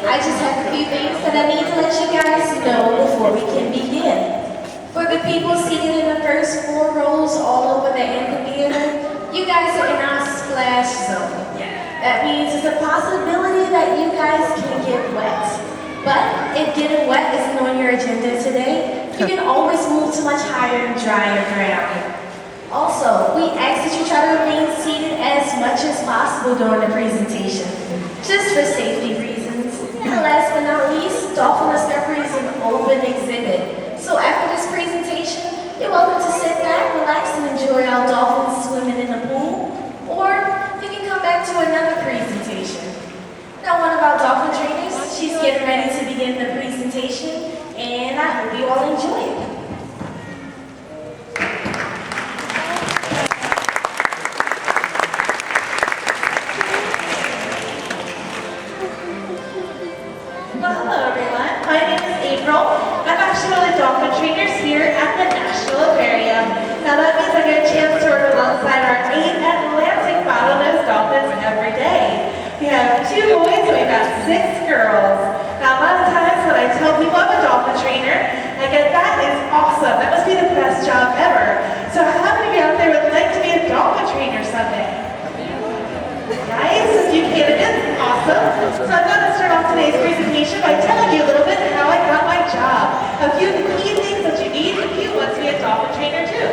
I just have a few things that I need to let you guys know before we can begin. For the people seated in the first four rows all over the amphitheater, you guys are in our splash zone. That means there's a possibility that you guys can get wet. But if getting wet isn't on your agenda today, you can always move to much higher and drier ground. Also, we ask that you try to remain seated as much as possible during the presentation, just for safety reasons. And last but not least, Dolphin Discovery is an open exhibit. So after this presentation, you're welcome to sit back, relax, and enjoy our dolphins swimming in the pool, or you can come back to another presentation. Now, one of our dolphin trainers, she's getting ready to begin the presentation, and I hope you all enjoy it. Well, hello everyone. My name is April. I'm actually one of the dolphin trainers here at the National Aquarium. Now that means I get a chance to work alongside our 8 Atlantic bottlenose dolphins every day. We have 2 boys and we've got 6 girls. Now a lot of times when I tell people I'm a dolphin trainer, I get that is awesome. That must be the best job ever. So how many of you out there would like to be a dolphin trainer someday? Nice, a few candidates, awesome. So I'm going to start off today's presentation by telling you a little bit how I got my job. A few key things that you need if you want to be a dolphin trainer too.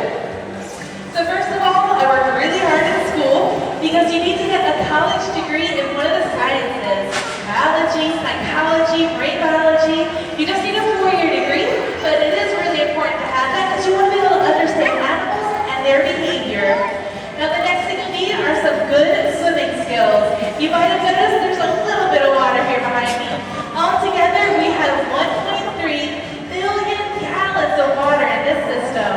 So first of all, I worked really hard in school because you need to get a college degree in one of the sciences. Biology, psychology, brain biology. You just need a 4-year degree, but it is really important to have that because you want to be able to understand animals and their behavior. Now the next thing you need are some good swimming skills. You might have noticed there's a little bit of water here behind me. Altogether, we have 1.3 billion gallons of water in this system.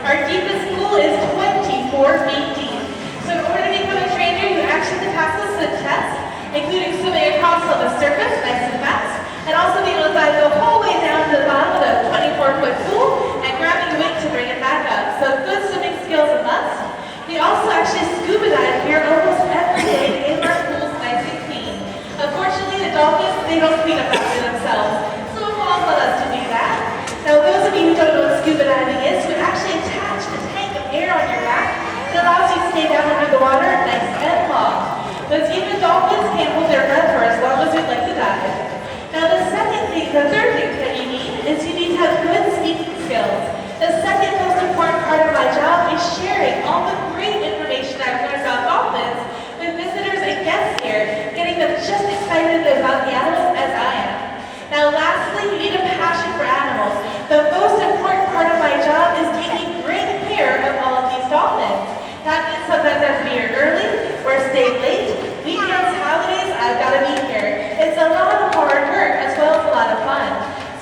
Our deepest pool is 24 feet deep. So in order to become a trainer, you actually have to pass a swim test, including swimming across on the surface nice and fast, and also be able to dive the whole way down to the bottom of the 24-foot pool and grabbing the weight to bring it back up. So good swimming skills a must. We also actually scuba dive here almost every day to get our pools nice and clean. Unfortunately, the dolphins, they don't clean up after themselves, so it won't let us to do that. Now, those of you who don't know what scuba diving is, we actually attach a tank of air on your back that allows you to stay down under the water nice and long. Those even dolphins can't hold their breath for as long as we'd like to dive. Now, the third thing that you need is you need to have good speaking skills. The second most important part of my job is sharing all the great information I've learned about dolphins with visitors and guests here, getting them just excited about the animals as I am. Now lastly, you need a passion for animals. The most important part of my job is taking great care of all of these dolphins. That means sometimes I have to be here early or stay late. Weekends, holidays, I've got to be here. It's a lot of hard work as well as a lot of fun.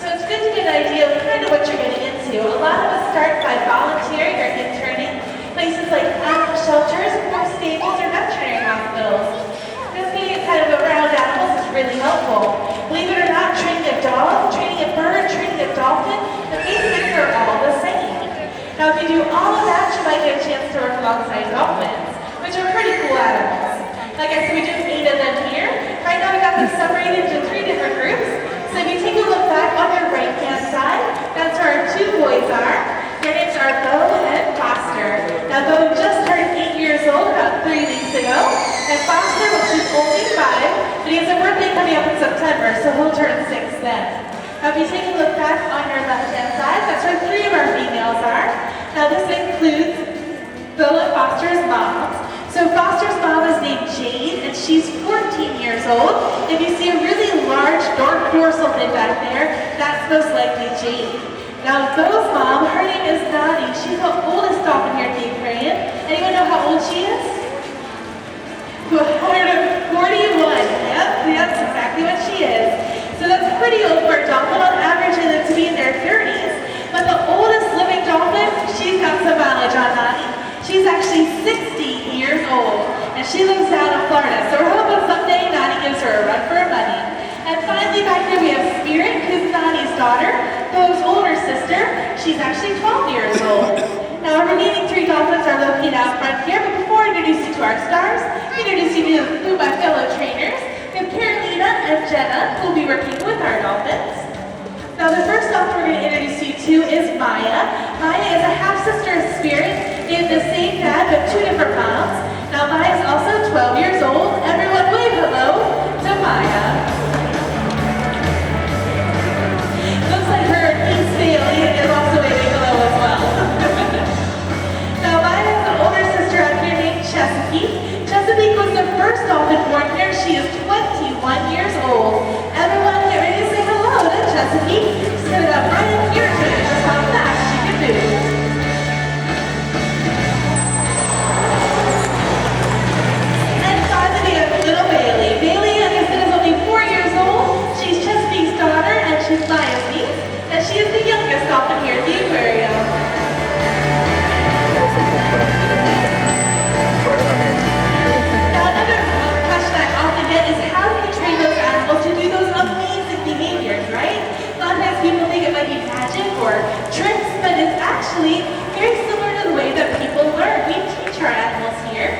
So it's good to get an idea of kind of what you're getting into. A lot of us start by volunteering or interning, places like animal shelters, or stables, or veterinary hospitals. Just being kind of around animals is really helpful. Believe it or not, training a dog, training a bird, training a dolphin, the basics are all the same. Now if you do all of that, you might get a chance to work alongside dolphins, which are pretty cool animals. Like I said, we do 8 of them here. Right now we got them separated into 3 different groups. So if you take a look back on your right-hand side, that's where our 2 boys are. Their names are Bo and Foster. Now Bo just turned 8 years old about 3 weeks ago, and Foster, well, he's only 5, but he has a birthday coming up in September, so he'll turn 6 then. Now if you take a look back on your left-hand side, that's where 3 of our females are. Now this includes Bo and Foster's moms. So Foster's mom is named Jade, and she's 14 years old. If you see a really large dark dorsal fin back there, that's most likely Jade. Now Bo's mom, her name is Nani. She's the oldest dolphin here at the aquarium. Anyone know how old she is? 41. Yep, that's exactly what she is. So that's pretty old for a dolphin. On average, they live to be in their 30s. But the oldest living dolphin, she's got some mileage on Nani. She's actually 60 years old, and she lives down in Florida. So we're hoping someday Nani gives her a run for her money. And finally, back here we have Spirit, who's Nani's daughter, Bo's older sister. She's actually 12 years old. Now, our remaining 3 dolphins are located out front here, but before I introduce you to our stars, I introduce you to my fellow trainers. We have Carolina, Sabrina and Jenna who will be working with our dolphins. Now the first dolphin we're going to introduce you to is Maya. Maya is a half-sister of Spirit. They have the same dad but 2 different moms. Now Maya is also 12 years old. Everyone wave hello to Maya. Looks like her niece Bailey is also waving hello as well. Now Maya has an older sister out here named Chesapeake. Chesapeake was the first dolphin born here. She is 21 years old. Everyone get ready to say hello to Chesapeake. Just give it up right in your turn. Just how fast she can move. And finally we have little Bailey. Bailey, like I said, is only 4 years old. She's Chesapeake's daughter and she's Maya's niece. And she is the youngest dolphin here at the aquarium. Now another question I often get is how do you train those animals to do those amazing behaviors, right? A lot of times people think it might be magic or tricks, but it's actually very similar to the way that people learn. We teach our animals here.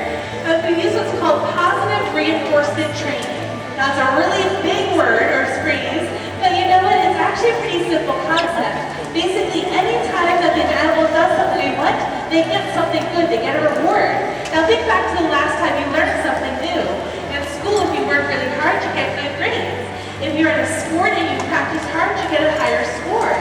We use what's called positive reinforcement training. That's a really big word or phrase, but you know what? It's actually a pretty simple concept. Basically, any time that the animal does something we want, they get something good, they get a reward. Now think back to the last time you learned something new. In school, if you work really hard, you get good grades. If you're in a sport and you practice hard, you get a higher score.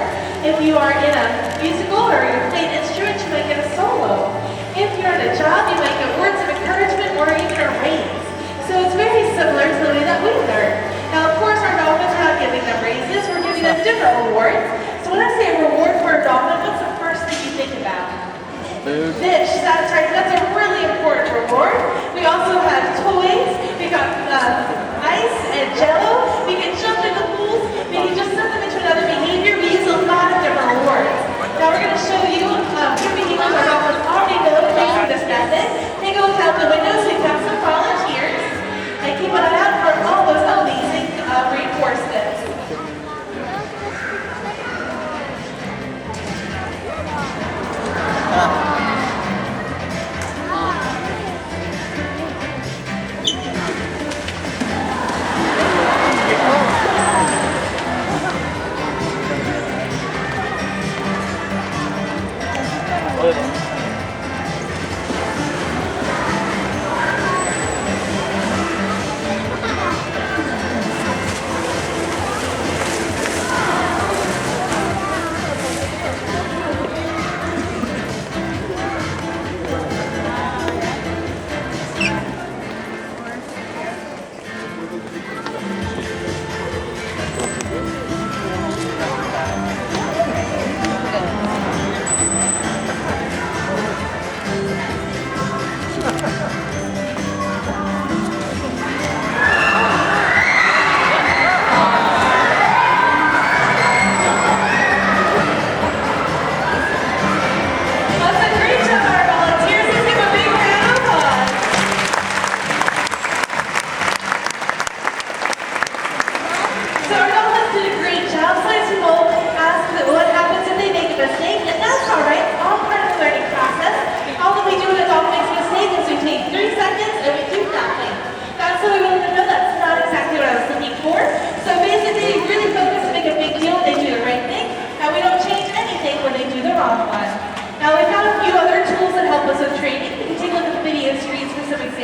If you are in a musical or you play an instrument, you might get a solo. If you're in a job, you might get words of encouragement or even a raise. So it's very similar to the way that we learn. Now, of course, our dolphins are not giving them raises, we're giving them different rewards. So when I say a reward for a dolphin, what's the first thing you think about? Food. Fish, that's right. That's a really important reward. We also have toys. We got ice and jello. We can jump in the pools. We can just send them into another behavior. We use a lot of different rewards. Now we're going to show you two behaviors our dolphins already know using this method. Take a look out the windows. We've got some volunteers. And keep an eye out for all those amazing reinforcements.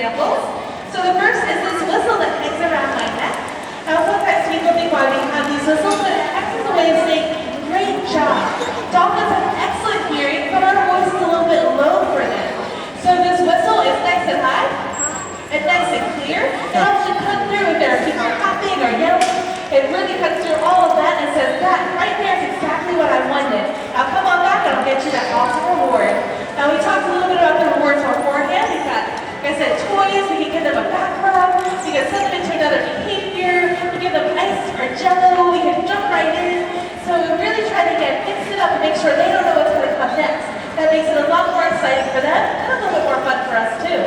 examples. So the first is this whistle that hangs around my neck. Now sometimes people think why we have these whistles, but it acts as a way of saying, great job. Dolphins have excellent hearing, but our voice is a little bit low for them. So this whistle is nice and high, and nice and clear. It helps to cut through if there are people hopping or yelling. It really cuts through all of that and says, that right there is exactly what I wanted. Now come on back and I'll get you that awesome reward. Now we talked a little bit about the rewards beforehand. We've got, like I said, toys. We can give them a back rub. We can send them into another behavior. We give them ice or jello. We can jump right in. So we really try to mix it up and make sure they don't know what's going to come next. That makes it a lot more exciting for them and a little bit more fun for us too.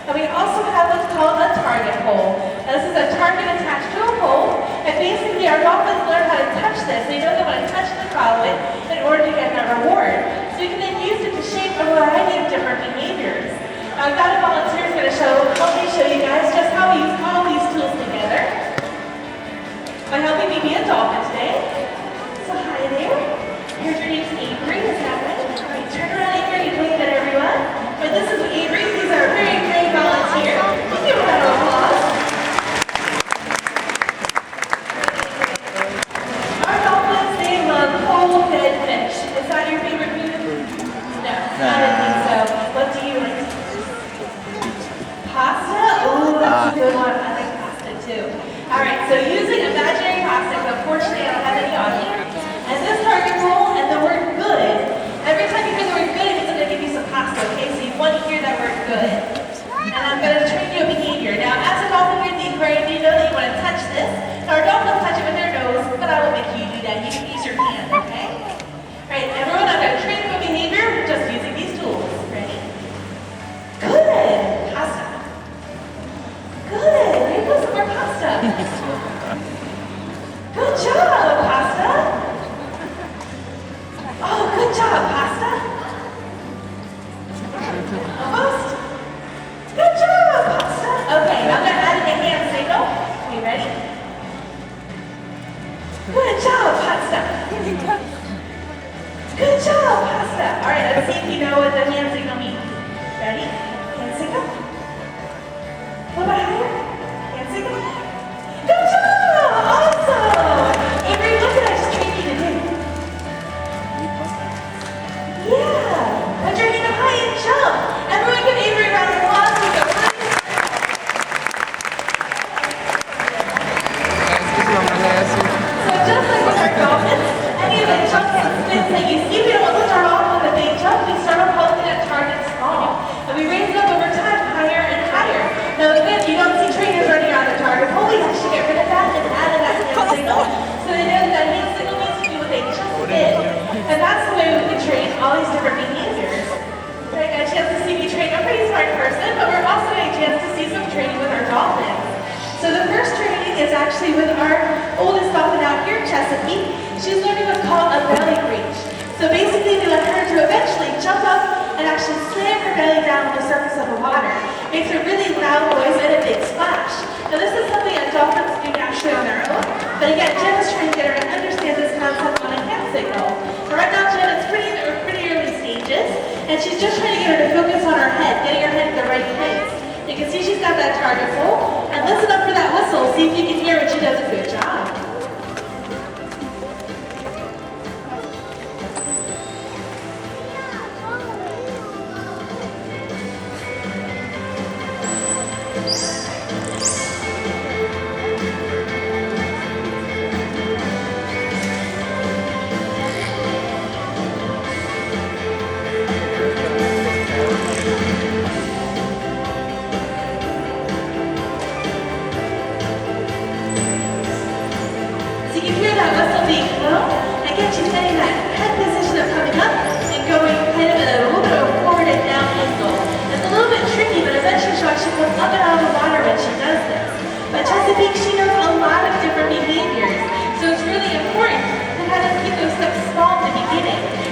And we also have what's called a target pole. Now this is a target attached to a pole, and basically our dolphins learn how to touch this. They know they want to touch and follow it in order to get that reward. So you can then use it to shape a variety of different behaviors. Now I've got a volunteer who's going to help me show you guys just how we use all these tools together. Dolphin today. So hi there. Here's your name's Avery, is that right? All right, turn around, Avery, and wave at everyone. But this is Avery. He's our very great volunteer. Let's give him a round of applause. Our dolphins, they love whole-fed fish. Is that your favorite food? No, I didn't think so. What do you like? Pasta? Oh, that's a good one. I like pasta too. All right, so using imaginary pasta, unfortunately I don't have any on here. And this target rule and the word good. Every time you hear the word good, it means I'm going to give you some pasta, okay? So you want to hear that word good. And I'm going to train you a behavior. Now, as a dolphin here at the aquarium, you know that you want to touch this. Now, our dolphins touch it with their nose, but I won't make you do that. You can use your hand, okay? All right, everyone, I'm going to train you a behavior just using these tools. Ready? Good. Pasta. Good. Here goes some more pasta. Good job, pasta. Oh, good job, pasta. Almost. Good job, pasta. Okay, I'm going to add in a hand signal. Are you ready? Good job, pasta. Good job, pasta. All right, let's see if you know what the hand signal means. Ready? Hand signal. A little bit higher. Hand signal. Good job! Awesome! Avery, look what I just trained you to do. Yeah! Put your hand up high and jump. Everyone give Avery a round of applause. We go high. So just like with our dolphins, any of the jumps and spins that you see, we don't start off with a big jump. We start off holding that target small. And we raise it up over time, higher and higher. Now again, you don't see trainers running around the target pole. We actually get rid of that and add in that hand signal. So they know that hand signal means to do what they just did. And that's the way we can train all these different behaviors. So I got a chance to see me train a pretty smart person, but we're also getting a chance to see some training with our dolphins. So the first training is actually with our oldest dolphin out here, Chesapeake. She's learning what's called a belly reach. So basically we want her to eventually jump up and actually slam her belly down on the surface of the water. Makes a really loud noise and a big splash. Now this is something that dolphins do naturally on their own, but again, Jen is trying to get her to understand this concept on a hand signal. But right now, Jen, it's pretty early stages, and she's just trying to get her to focus on her head, getting her head in the right place. You can see she's got that target pole, and listen up for that whistle. See if you can hear when she does a good job.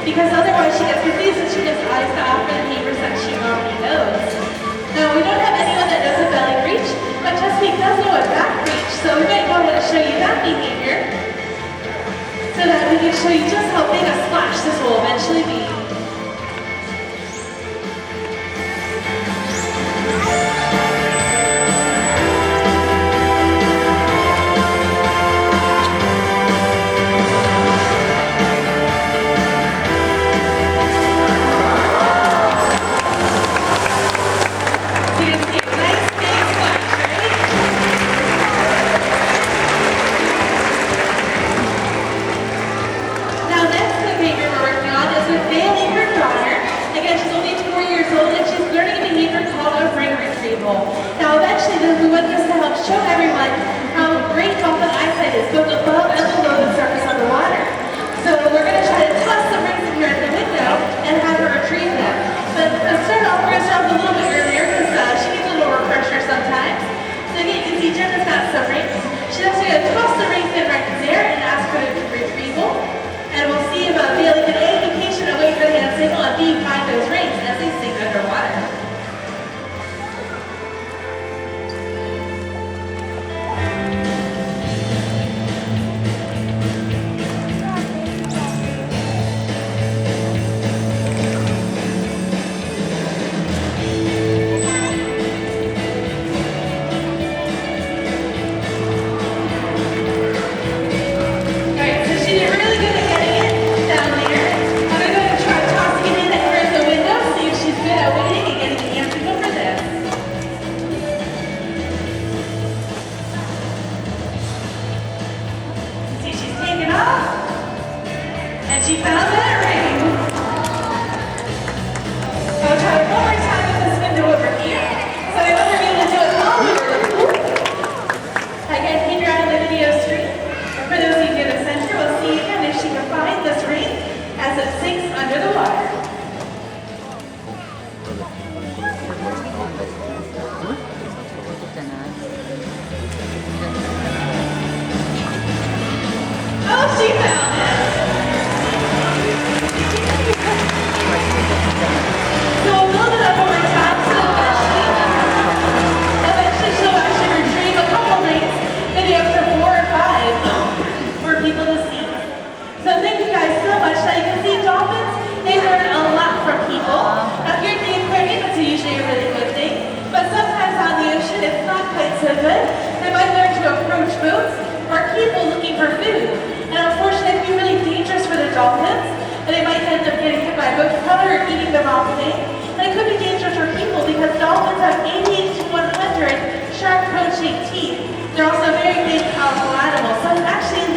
Because otherwise she gets confused and she just eyes the offer the behaviors that she already knows. Now we don't have anyone that knows a belly reach, but Chesapeake does know a back reach, so we might go ahead and show you that behavior so that we can show you just how big a splash this will eventually be. Now next, the behavior we're working on is with belly She found that ring. I'll try it one more time with this window over here. So I want her to be able to do it all over the pool. Again, keep your eye on the video screen. For those of you in the center, we'll see again if she can find this ring as it sinks under the water. Oh, she found it! So we'll build it up over time so eventually she'll actually retrieve a couple rings, maybe up to 4 or 5 for people to see. So thank you guys so much. Now you can see dolphins, they learn a lot from people. Now here at the aquarium, it's usually a really good thing, but sometimes on the ocean, it's not quite so good. They might learn to approach boats or people looking for food. And unfortunately, it can be really dangerous for the dolphins, and they might end up getting hit by a boat propeller or eating the wrong thing. And it could be dangerous for people because dolphins have 80 to 100 sharp, protein teeth. They're also very big, powerful animals, so it's actually